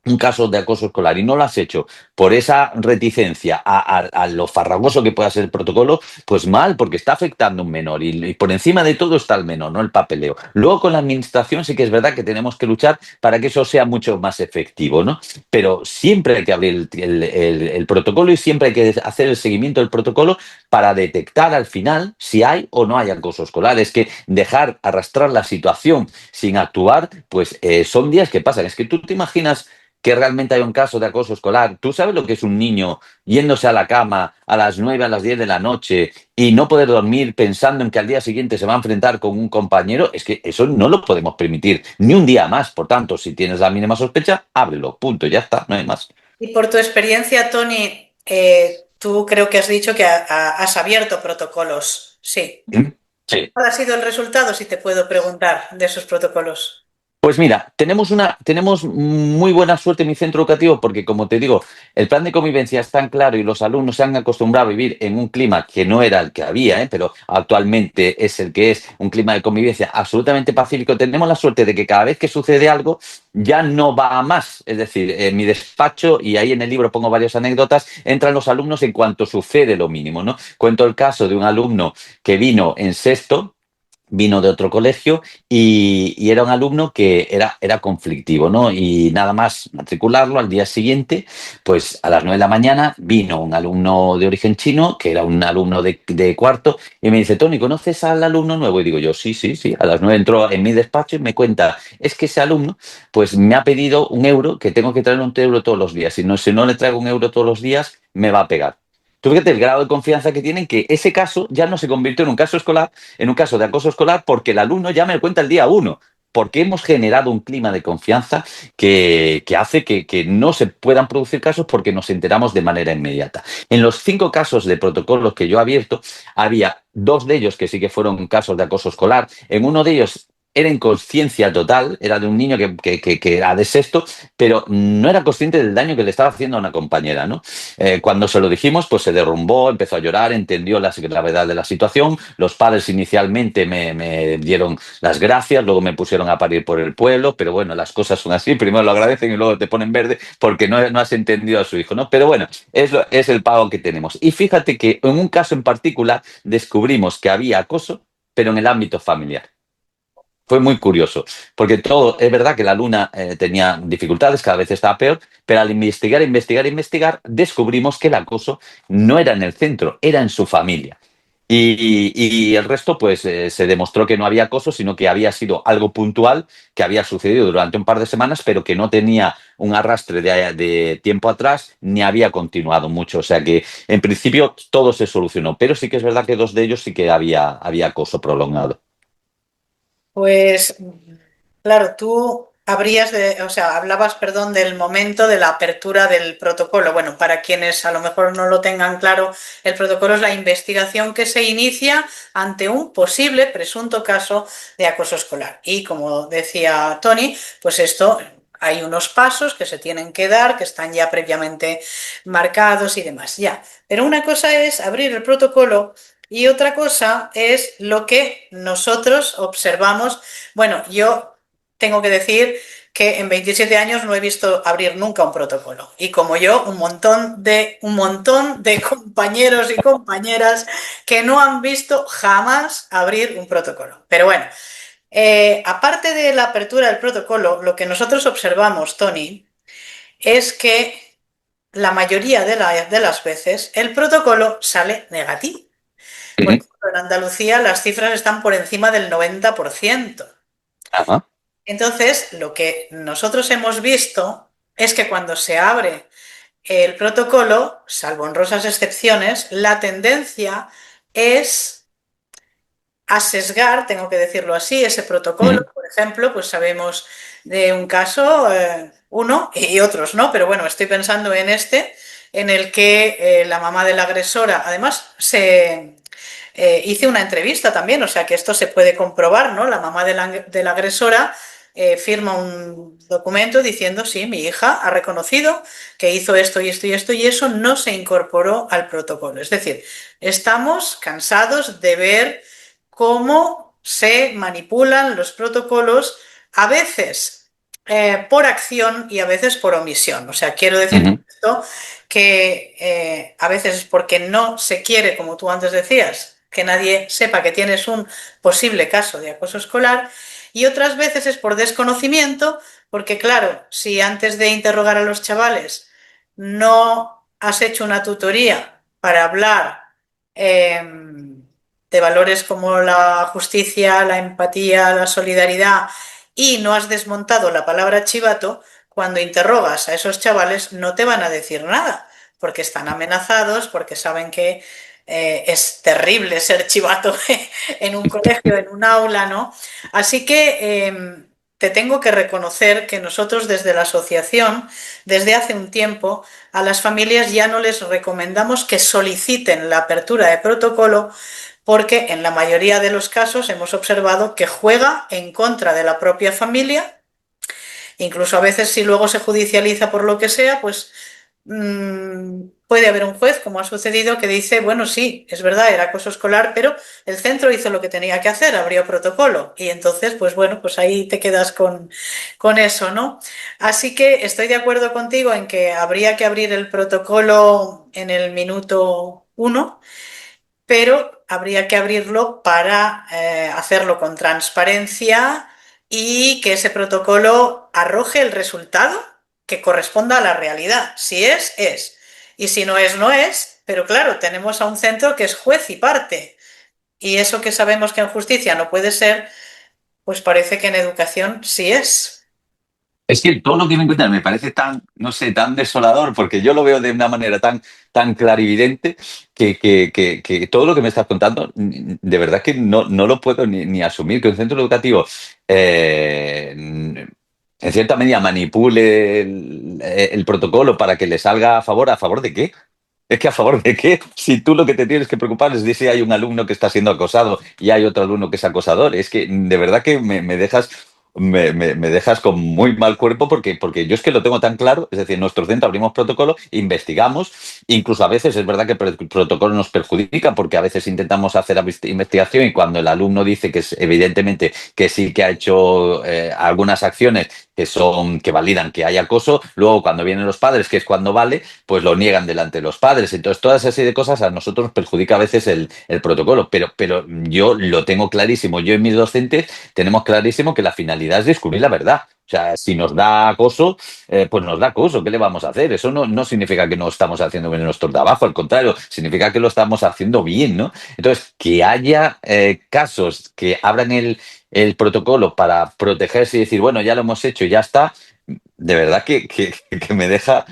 un caso de acoso escolar y no lo has hecho por esa reticencia a lo farragoso que pueda ser el protocolo, pues mal, porque está afectando a un menor y por encima de todo está el menor, no el papeleo. Luego con la administración sí que es verdad que tenemos que luchar para que eso sea mucho más efectivo, ¿no? Pero siempre hay que abrir el protocolo y siempre hay que hacer el seguimiento del protocolo para detectar al final si hay o no hay acoso escolar. Es que dejar arrastrar la situación sin actuar, pues son días que pasan. Es que tú te imaginas que realmente hay un caso de acoso escolar. ¿Tú sabes lo que es un niño yéndose a la cama a las 9, a las 10 de la noche y no poder dormir pensando en que al día siguiente se va a enfrentar con un compañero? Es que eso no lo podemos permitir ni un día más. Por tanto, si tienes la mínima sospecha, ábrelo, punto, ya está, no hay más. Y por tu experiencia, Tony, tú creo que has dicho que has abierto protocolos. Sí. Sí. ¿Cuál ha sido el resultado, si te puedo preguntar, de esos protocolos? Pues mira, tenemos muy buena suerte en mi centro educativo porque, como te digo, el plan de convivencia es tan claro y los alumnos se han acostumbrado a vivir en un clima que no era el que había, pero actualmente es el que es, un clima de convivencia absolutamente pacífico. Tenemos la suerte de que cada vez que sucede algo ya no va a más. Es decir, en mi despacho, y ahí en el libro pongo varias anécdotas, entran los alumnos en cuanto sucede lo mínimo, ¿no? Cuento el caso de un alumno que vino en sexto. Vino de otro colegio y era un alumno que era conflictivo, ¿no? Y nada más matricularlo al día siguiente, pues a las 9 de la mañana vino un alumno de origen chino, que era un alumno de cuarto, y me dice, Tony, ¿conoces al alumno nuevo? Y digo yo, sí, sí, sí. A las 9 entró en mi despacho y me cuenta, es que ese alumno, pues me ha pedido 1 euro, que tengo que traer 1 euro todos los días. Si no le traigo 1 euro todos los días, me va a pegar. Tú fíjate el grado de confianza que tienen, que ese caso ya no se convirtió en un caso escolar, en un caso de acoso escolar, porque el alumno ya me lo cuenta el día 1, porque hemos generado un clima de confianza que hace que no se puedan producir casos porque nos enteramos de manera inmediata. En los 5 casos de protocolos que yo he abierto, había 2 de ellos que sí que fueron casos de acoso escolar. En uno de ellos era inconsciencia total, era de un niño que era de sexto, pero no era consciente del daño que le estaba haciendo a una compañera, ¿no? Cuando se lo dijimos, pues se derrumbó, empezó a llorar, entendió la gravedad de la situación. Los padres inicialmente me dieron las gracias, luego me pusieron a parir por el pueblo, pero bueno, las cosas son así, primero lo agradecen y luego te ponen verde porque no has entendido a su hijo, ¿no? Pero bueno, es el pago que tenemos. Y fíjate que en un caso en particular descubrimos que había acoso, pero en el ámbito familiar. Fue muy curioso, porque todo, es verdad que la luna tenía dificultades, cada vez estaba peor, pero al investigar, descubrimos que el acoso no era en el centro, era en su familia. Y el resto, pues se demostró que no había acoso, sino que había sido algo puntual que había sucedido durante un par de semanas, pero que no tenía un arrastre de tiempo atrás, ni había continuado mucho. O sea que, en principio, todo se solucionó, pero sí que es verdad que 2 de ellos sí que había acoso prolongado. Pues, claro, tú o sea, hablabas, perdón, del momento de la apertura del protocolo. Bueno, para quienes a lo mejor no lo tengan claro, el protocolo es la investigación que se inicia ante un posible presunto caso de acoso escolar. Y como decía Tony, pues esto hay unos pasos que se tienen que dar, que están ya previamente marcados y demás. Ya. Pero una cosa es abrir el protocolo. Y otra cosa es lo que nosotros observamos. Bueno, yo tengo que decir que en 27 años no he visto abrir nunca un protocolo. Y como yo, un montón de compañeros y compañeras que no han visto jamás abrir un protocolo. Pero bueno, aparte de la apertura del protocolo, lo que nosotros observamos, Tony, es que la mayoría de las veces el protocolo sale negativo. Por Ujú. ejemplo, en Andalucía las cifras están por encima del 90%. Ajá. Entonces, lo que nosotros hemos visto es que cuando se abre el protocolo, salvo honrosas excepciones, la tendencia es a sesgar, tengo que decirlo así, ese protocolo. Por ejemplo, pues sabemos de un caso, uno y otros no, pero bueno, estoy pensando en este, en el que la mamá de la agresora, además hice una entrevista también, o sea que esto se puede comprobar, ¿no? La mamá de la agresora firma un documento diciendo, sí, mi hija ha reconocido que hizo esto y esto y esto, y eso no se incorporó al protocolo. Es decir, estamos cansados de ver cómo se manipulan los protocolos, a veces por acción y a veces por omisión. O sea, quiero decir con esto que a veces es porque no se quiere, como tú antes decías, que nadie sepa que tienes un posible caso de acoso escolar, y otras veces es por desconocimiento, porque claro, si antes de interrogar a los chavales no has hecho una tutoría para hablar de valores como la justicia, la empatía, la solidaridad, y no has desmontado la palabra chivato, cuando interrogas a esos chavales no te van a decir nada, porque están amenazados, porque saben que es terrible ser chivato en un colegio, en un aula, ¿no? Así que te tengo que reconocer que nosotros desde la asociación, desde hace un tiempo, a las familias ya no les recomendamos que soliciten la apertura de protocolo, porque en la mayoría de los casos hemos observado que juega en contra de la propia familia. Incluso a veces, si luego se judicializa por lo que sea, pues puede haber un juez, como ha sucedido, que dice, bueno, sí, es verdad, era acoso escolar, pero el centro hizo lo que tenía que hacer, abrió protocolo. Y entonces, pues bueno, pues ahí te quedas con eso, ¿no? Así que estoy de acuerdo contigo en que habría que abrir el protocolo en el minuto 1, pero habría que abrirlo para hacerlo con transparencia y que ese protocolo arroje el resultado que corresponda a la realidad. Si es, es. Y si no es, no es. Pero claro, tenemos a un centro que es juez y parte. Y eso que sabemos que en justicia no puede ser, pues parece que en educación sí es. Es que todo lo que me cuentas me parece tan, no sé, tan desolador, porque yo lo veo de una manera tan clarividente que todo lo que me estás contando, de verdad que no lo puedo ni asumir, que un centro educativo, en cierta medida, manipule el protocolo para que le salga ¿a favor de qué? Es que ¿a favor de qué? Si tú lo que te tienes que preocupar es de si hay un alumno que está siendo acosado y hay otro alumno que es acosador. Es que de verdad que me dejas me dejas con muy mal cuerpo porque yo es que lo tengo tan claro, es decir, en nuestro centro abrimos protocolo, investigamos, incluso a veces es verdad que el protocolo nos perjudica porque a veces intentamos hacer investigación y cuando el alumno dice que es evidentemente que sí que ha hecho algunas acciones que validan que hay acoso, luego cuando vienen los padres, que es cuando vale, pues lo niegan delante de los padres. Entonces, toda esa serie de cosas a nosotros nos perjudica a veces el protocolo, pero yo lo tengo clarísimo. Yo y mis docentes tenemos clarísimo que la finalidad es descubrir la verdad. O sea, si nos da acoso, pues nos da acoso. ¿Qué le vamos a hacer? Eso no significa que no estamos haciendo bien nuestro trabajo, al contrario, significa que lo estamos haciendo bien, ¿no? Entonces, que haya casos que abran el protocolo para protegerse y decir, bueno, ya lo hemos hecho y ya está, de verdad que me deja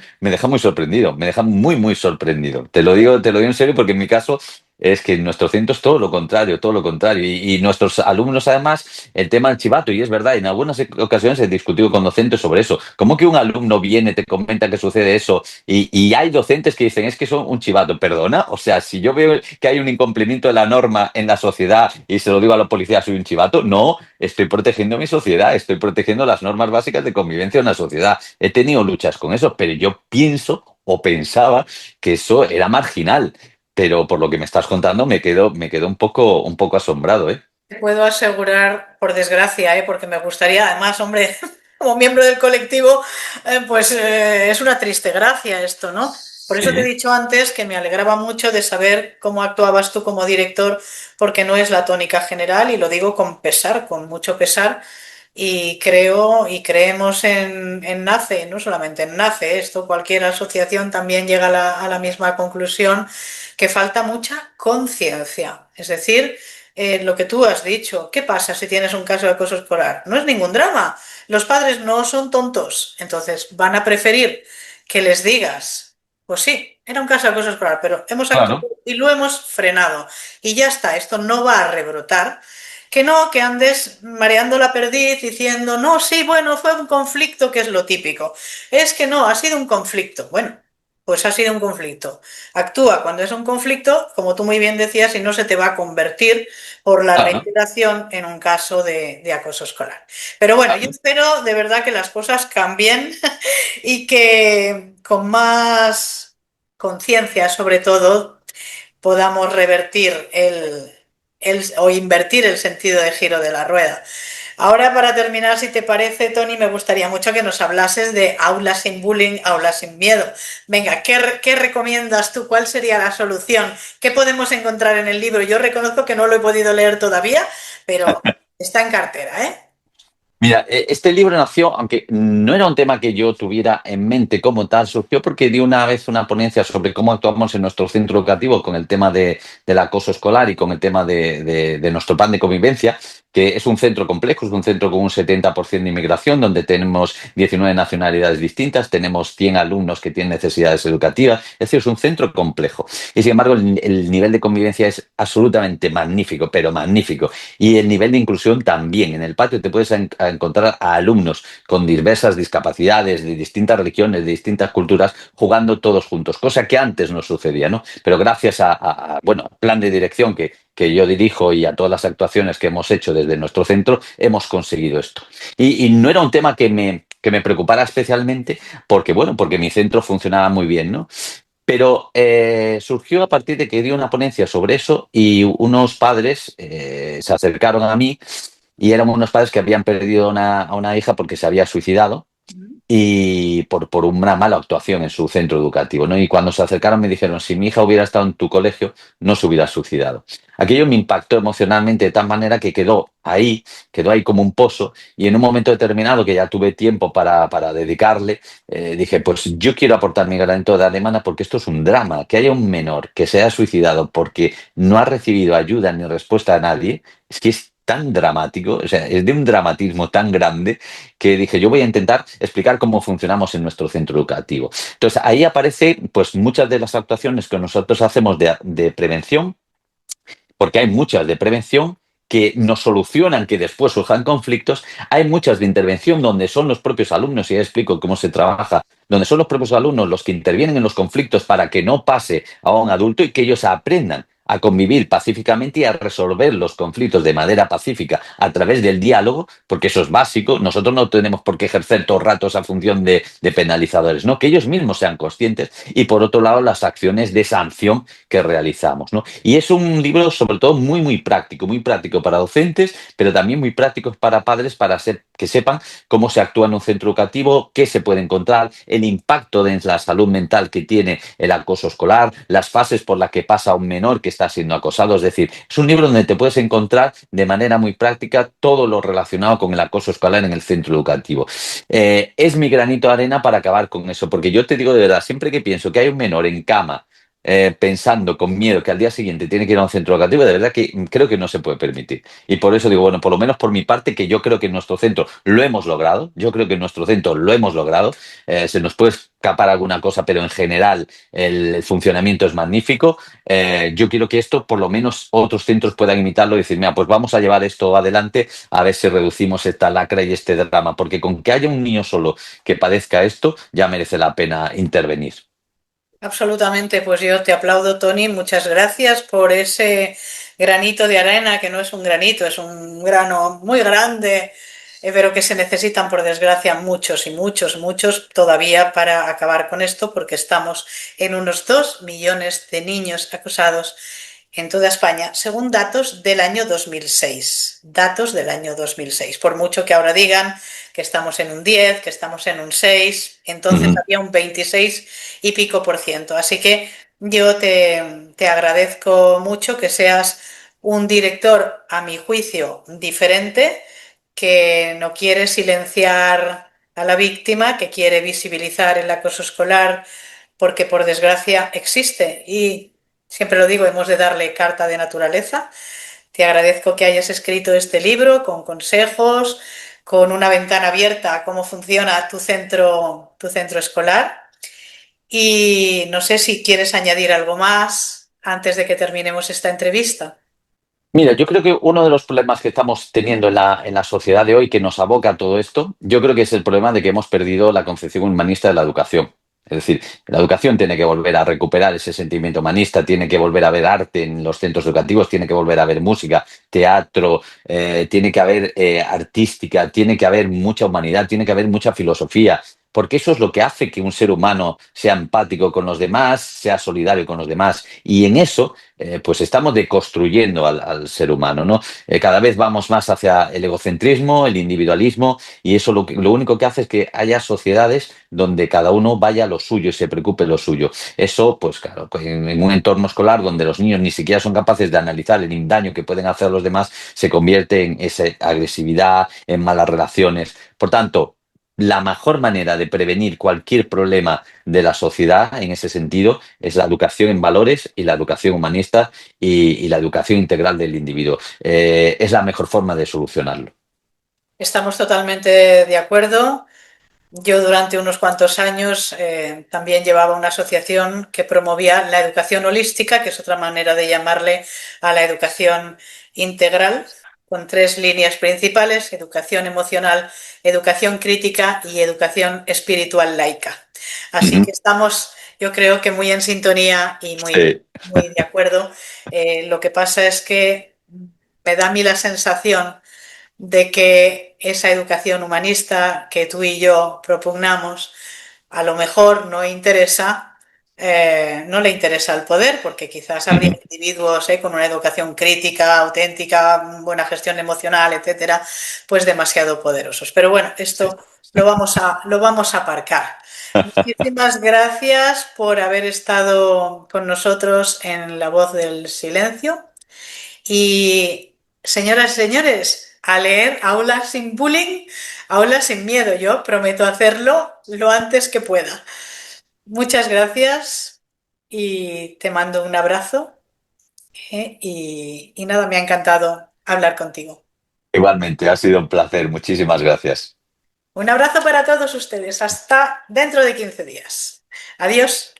muy sorprendido, me deja muy sorprendido. Te lo digo en serio porque en mi caso es que en nuestro centro es todo lo contrario, todo lo contrario. Y nuestros alumnos, además, el tema del chivato, y es verdad, en algunas ocasiones he discutido con docentes sobre eso. ¿Cómo que un alumno viene, te comenta que sucede eso y hay docentes que dicen, es que son un chivato? ¿Perdona? O sea, si yo veo que hay un incumplimiento de la norma en la sociedad y se lo digo a la policía, soy un chivato, no, estoy protegiendo mi sociedad, estoy protegiendo las normas básicas de convivencia en una sociedad. He tenido luchas con eso, pero yo pienso o pensaba que eso era marginal. Pero por lo que me estás contando me quedo un poco asombrado, ¿eh? Te puedo asegurar, por desgracia, porque me gustaría, además, hombre, como miembro del colectivo, pues es una triste gracia esto, ¿no? Por eso te he Sí. dicho antes que me alegraba mucho de saber cómo actuabas tú como director, porque no es la tónica general y lo digo con pesar, con mucho pesar. Y creo y creemos en NACE, no solamente en NACE, esto cualquier asociación también llega a la misma conclusión, que falta mucha conciencia. Es decir, lo que tú has dicho, ¿qué pasa si tienes un caso de acoso escolar? No es ningún drama. Los padres no son tontos, entonces van a preferir que les digas. Pues sí, era un caso de acoso escolar, pero hemos actuado Claro. y lo hemos frenado. Y ya está, esto no va a rebrotar. Que no, que andes mareando la perdiz diciendo, no, sí, bueno, fue un conflicto, que es lo típico. Es que no, ha sido un conflicto. Bueno, pues ha sido un conflicto. Actúa cuando es un conflicto, como tú muy bien decías, y no se te va a convertir por la Claro, reiteración en un caso de acoso escolar. Pero bueno, yo claro. espero de verdad que las cosas cambien y que con más conciencia, sobre todo, podamos revertir o invertir el sentido de giro de la rueda. Ahora, para terminar, si te parece, Tony, me gustaría mucho que nos hablases de aulas sin bullying, aulas sin miedo. Venga, ¿qué recomiendas tú? ¿Cuál sería la solución? ¿Qué podemos encontrar en el libro? Yo reconozco que no lo he podido leer todavía, pero está en cartera, ¿eh? Mira, este libro nació, aunque no era un tema que yo tuviera en mente como tal, surgió porque di una vez una ponencia sobre cómo actuamos en nuestro centro educativo con el tema del acoso escolar y con el tema de nuestro plan de convivencia, que es un centro complejo, es un centro con un 70% de inmigración, donde tenemos 19 nacionalidades distintas, tenemos 100 alumnos que tienen necesidades educativas, es decir, es un centro complejo. Y sin embargo, el nivel de convivencia es absolutamente magnífico, pero magnífico. Y el nivel de inclusión también. En el patio te puedes a encontrar a alumnos con diversas discapacidades, de distintas religiones, de distintas culturas, jugando todos juntos, cosa que antes no sucedía, ¿no? Pero gracias bueno, al plan de dirección que yo dirijo y a todas las actuaciones que hemos hecho desde nuestro centro, hemos conseguido esto. Y no era un tema que me preocupara especialmente porque, bueno, porque mi centro funcionaba muy bien, ¿no? Pero surgió a partir de que di una ponencia sobre eso y unos padres se acercaron a mí y éramos unos padres que habían perdido a una hija porque se había suicidado y por una mala actuación en su centro educativo, ¿no? Y cuando se acercaron me dijeron, si mi hija hubiera estado en tu colegio, no se hubiera suicidado. Aquello me impactó emocionalmente de tal manera que quedó ahí como un pozo y en un momento determinado que ya tuve tiempo para dedicarle, dije, pues yo quiero aportar mi granito de arena porque esto es un drama, que haya un menor que se haya suicidado porque no ha recibido ayuda ni respuesta de nadie, es que es tan dramático, o sea, es de un dramatismo tan grande que dije, yo voy a intentar explicar cómo funcionamos en nuestro centro educativo. Entonces, ahí aparece pues muchas de las actuaciones que nosotros hacemos de prevención, porque hay muchas de prevención que nos solucionan que después surjan conflictos, hay muchas de intervención donde son los propios alumnos, y ya explico cómo se trabaja, donde son los propios alumnos los que intervienen en los conflictos para que no pase a un adulto y que ellos aprendan a convivir pacíficamente y a resolver los conflictos de manera pacífica a través del diálogo, porque eso es básico. Nosotros no tenemos por qué ejercer todo el rato esa función de penalizadores, ¿no? Que ellos mismos sean conscientes y, por otro lado, las acciones de sanción que realizamos, ¿no? Y es un libro, sobre todo, muy práctico para docentes, pero también muy práctico para padres, que sepan cómo se actúa en un centro educativo, qué se puede encontrar, el impacto de la salud mental que tiene el acoso escolar, las fases por las que pasa un menor que está siendo acosado. Es decir, es un libro donde te puedes encontrar de manera muy práctica todo lo relacionado con el acoso escolar en el centro educativo. Es mi granito de arena para acabar con eso, porque yo te digo de verdad, siempre que pienso que hay un menor en cama, pensando con miedo que al día siguiente tiene que ir a un centro educativo, de verdad que creo que no se puede permitir. Y por eso digo, bueno, por lo menos por mi parte, que yo creo que en nuestro centro lo hemos logrado, yo creo que en nuestro centro lo hemos logrado, se nos puede escapar alguna cosa, pero en general el funcionamiento es magnífico. Yo quiero que esto, por lo menos otros centros puedan imitarlo y decir, mira, pues vamos a llevar esto adelante a ver si reducimos esta lacra y este drama, porque con que haya un niño solo que padezca esto, ya merece la pena intervenir. Absolutamente, pues yo te aplaudo, Tony. Muchas gracias por ese granito de arena, que no es un granito, es un grano muy grande, pero que se necesitan, por desgracia, muchos y muchos, muchos todavía para acabar con esto, porque estamos en unos 2 millones de niños acosados en toda España, según datos del año 2006. Datos del año 2006. Por mucho que ahora digan que estamos en un 10, que estamos en un 6, entonces Ujú. había un 26 y pico por ciento. Así que yo te agradezco mucho que seas un director, a mi juicio, diferente, que no quiere silenciar a la víctima, que quiere visibilizar el acoso escolar, porque por desgracia existe y siempre lo digo, hemos de darle carta de naturaleza. Te agradezco que hayas escrito este libro con consejos, con una ventana abierta a cómo funciona tu centro escolar. Y no sé si quieres añadir algo más antes de que terminemos esta entrevista. Mira, yo creo que uno de los problemas que estamos teniendo en la sociedad de hoy que nos aboca a todo esto, yo creo que es el problema de que hemos perdido la concepción humanista de la educación. Es decir, la educación tiene que volver a recuperar ese sentimiento humanista, tiene que volver a haber arte en los centros educativos, tiene que volver a haber música, teatro, tiene que haber artística, tiene que haber mucha humanidad, tiene que haber mucha filosofía, porque eso es lo que hace que un ser humano sea empático con los demás, sea solidario con los demás. Y en eso pues estamos deconstruyendo al ser humano, ¿no? Cada vez vamos más hacia el egocentrismo, el individualismo, y eso lo único que hace es que haya sociedades donde cada uno vaya a lo suyo y se preocupe de lo suyo. Eso, pues claro, en un entorno escolar donde los niños ni siquiera son capaces de analizar el daño que pueden hacer a los demás, se convierte en esa agresividad, en malas relaciones. Por tanto, la mejor manera de prevenir cualquier problema de la sociedad en ese sentido es la educación en valores y la educación humanista y la educación integral del individuo. Es la mejor forma de solucionarlo. Estamos totalmente de acuerdo. Yo durante unos cuantos años también llevaba una asociación que promovía la educación holística, que es otra manera de llamarle a la educación integral, con tres líneas principales: educación emocional, educación crítica y educación espiritual laica. Así Ujú. que estamos, yo creo que muy en sintonía y muy, Sí. muy de acuerdo. Lo que pasa es que me da a mí la sensación de que esa educación humanista que tú y yo propugnamos a lo mejor no le interesa al poder, porque quizás habría Ujú. individuos con una educación crítica, auténtica, buena gestión emocional, etcétera, pues demasiado poderosos. Pero bueno, Sí. esto lo vamos a aparcar. Muchísimas gracias por haber estado con nosotros en La Voz del Silencio. Y señoras y señores, a leer Aula sin bullying, Aula sin miedo. Yo prometo hacerlo lo antes que pueda. Muchas gracias y te mando un abrazo. Y nada, me ha encantado hablar contigo. Igualmente, ha sido un placer. Muchísimas gracias. Un abrazo para todos ustedes. Hasta dentro de 15 días. Adiós.